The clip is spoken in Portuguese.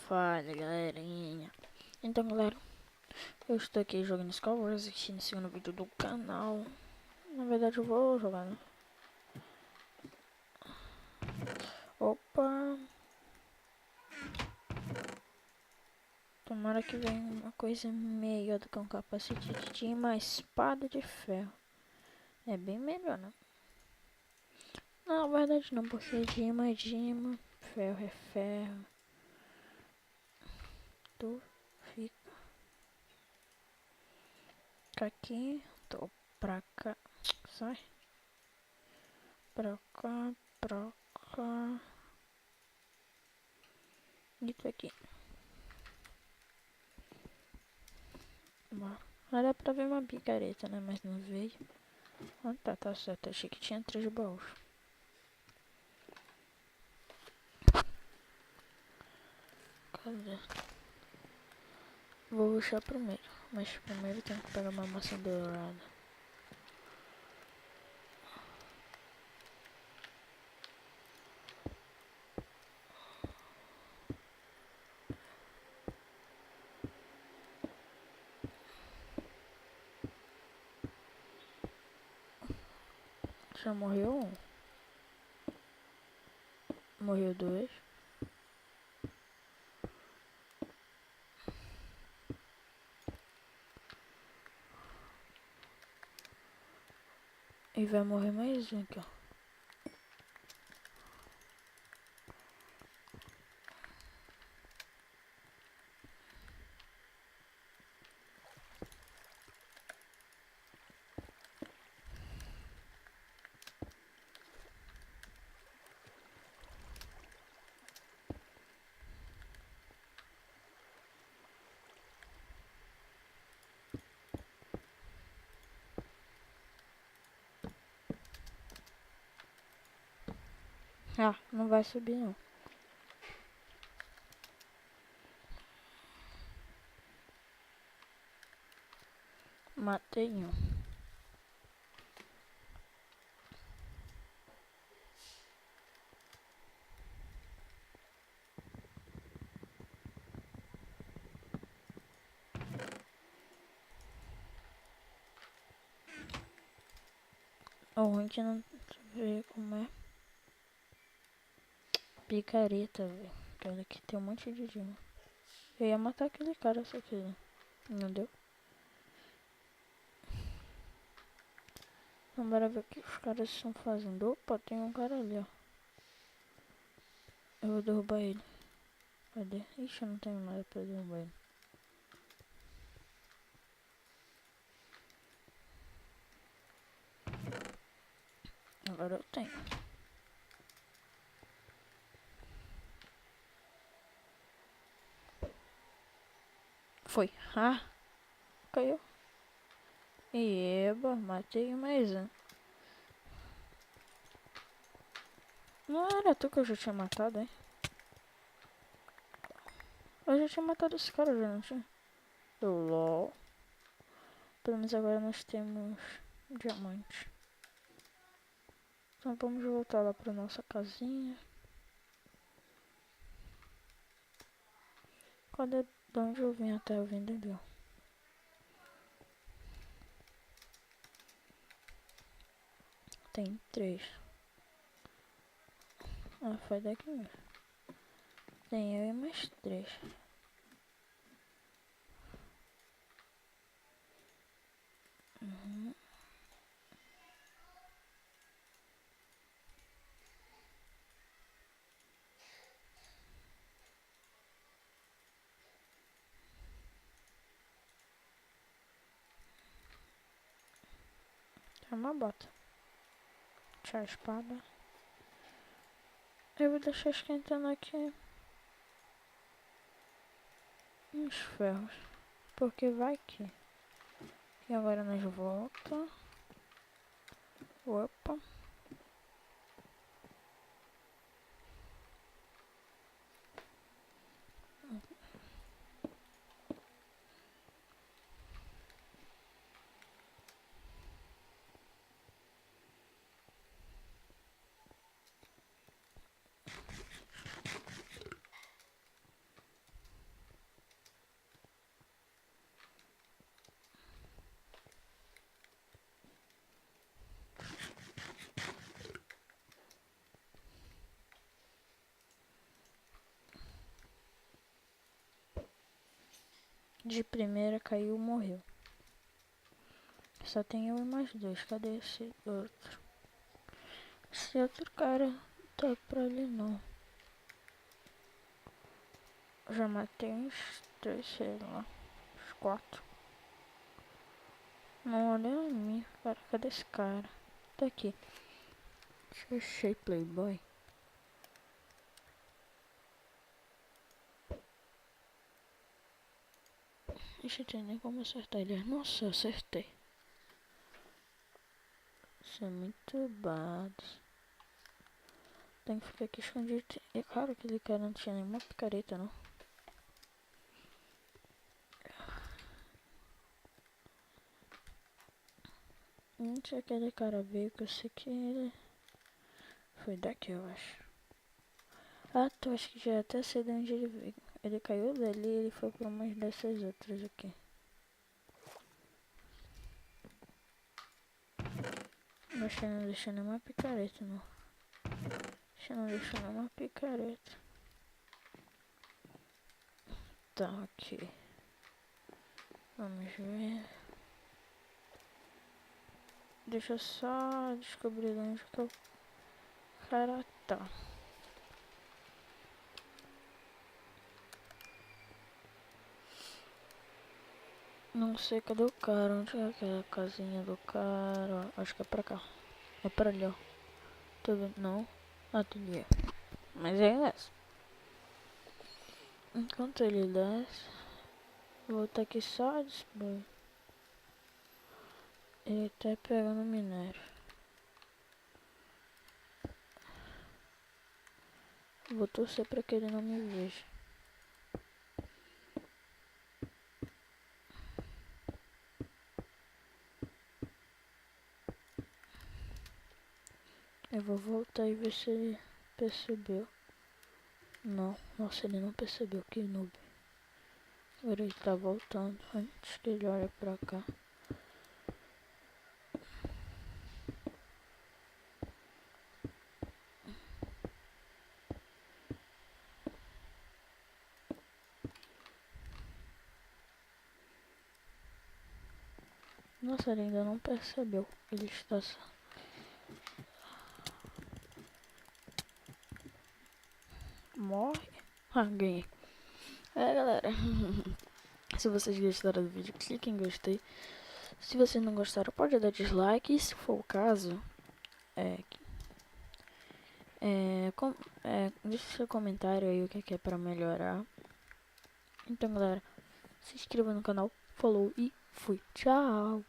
Fale, galerinha. Então, galera, eu estou aqui jogando Star Wars aqui no segundo vídeo do canal. Na verdade, eu vou jogar, né? Opa! Tomara que venha uma coisa melhor do que um capacete de uma espada de ferro. É bem melhor, né? Não, na verdade não, porque Dima é Dima, ferro é ferro. Tu fica aqui, tô pra cá, sai. Pra cá, pra cá. E tu aqui. Mas dá pra ver uma picareta, né? Mas não veio. Ah, tá certo. Achei que tinha 3 baús. Cadê? Vou rushar primeiro. Mas primeiro tem que pegar uma maçã dourada. Já morreu um. Morreu 2. E vai morrer mais um aqui, ó. Ah, não vai subir não. Matei um. O ruim que não vê como é. Picareta, velho. Olha aqui, tem um monte de dino. Eu ia matar aquele cara, só que não deu. Então bora ver o que os caras estão fazendo. Opa, tem um cara ali, ó. Eu vou derrubar ele. Cadê? Ixi, eu não tenho nada pra derrubar ele. Agora eu tenho. Foi. Ah, caiu. Eba, matei mais um. Não era tu que eu já tinha matado, hein? Eu já tinha matado esse cara, já não tinha? LOL. Pelo menos agora nós temos diamante. Então vamos voltar lá pra nossa casinha. Cadê? De onde eu vim até eu vim dali, ó. Tem 3. Ah, foi daqui mesmo. Tem eu e mais 3. Uhum. É uma bota. Deixa a espada. Eu vou deixar esquentando aqui uns ferros. Porque vai que. E agora nós volta. Opa. De primeira caiu, morreu. Só tem eu e mais dois. Cadê esse outro? Esse outro cara tá pra ali não. Já matei uns 3, sei lá. Uns 4. Não olha em mim, cara. Cadê esse cara? Tá aqui. Achei Playboy. Deixa eu ter nem como acertar ele. Nossa, eu acertei. Isso é muito bad. Tem que ficar aqui escondido. E claro, aquele cara não tinha nenhuma picareta, não. Onde aquele cara veio, que eu sei que ele... Foi daqui, eu acho. Ah, tu acho que já até sei de onde ele veio. Ele caiu dali e ele foi pra umas dessas outras aqui. Acho que não deixou nenhuma picareta, não. Acho que não deixou nenhuma picareta. Tá, aqui. Vamos ver. Deixa eu só descobrir onde que o cara tá. Não sei cadê o cara. Onde é aquela casinha do cara? Acho que é pra cá. É pra ali, ó. Tô vendo? Não. Ah, tem ali. Mas é essa. Enquanto ele desce, vou estar aqui só a display. Ele tá pegando minério. Vou torcer pra que ele não me veja. Eu vou voltar e ver se ele percebeu. Não, nossa, ele não percebeu, que noob. Agora ele tá voltando antes que ele olhe pra cá. Nossa, ele ainda não percebeu. Ele está... Morre. Ah, ganhei. É, galera. Se vocês gostaram do vídeo, clique em gostei. Se vocês não gostaram, pode dar dislike. E se for o caso, deixe seu comentário aí o que é pra melhorar. Então, galera, se inscreva no canal. Falou e fui. Tchau.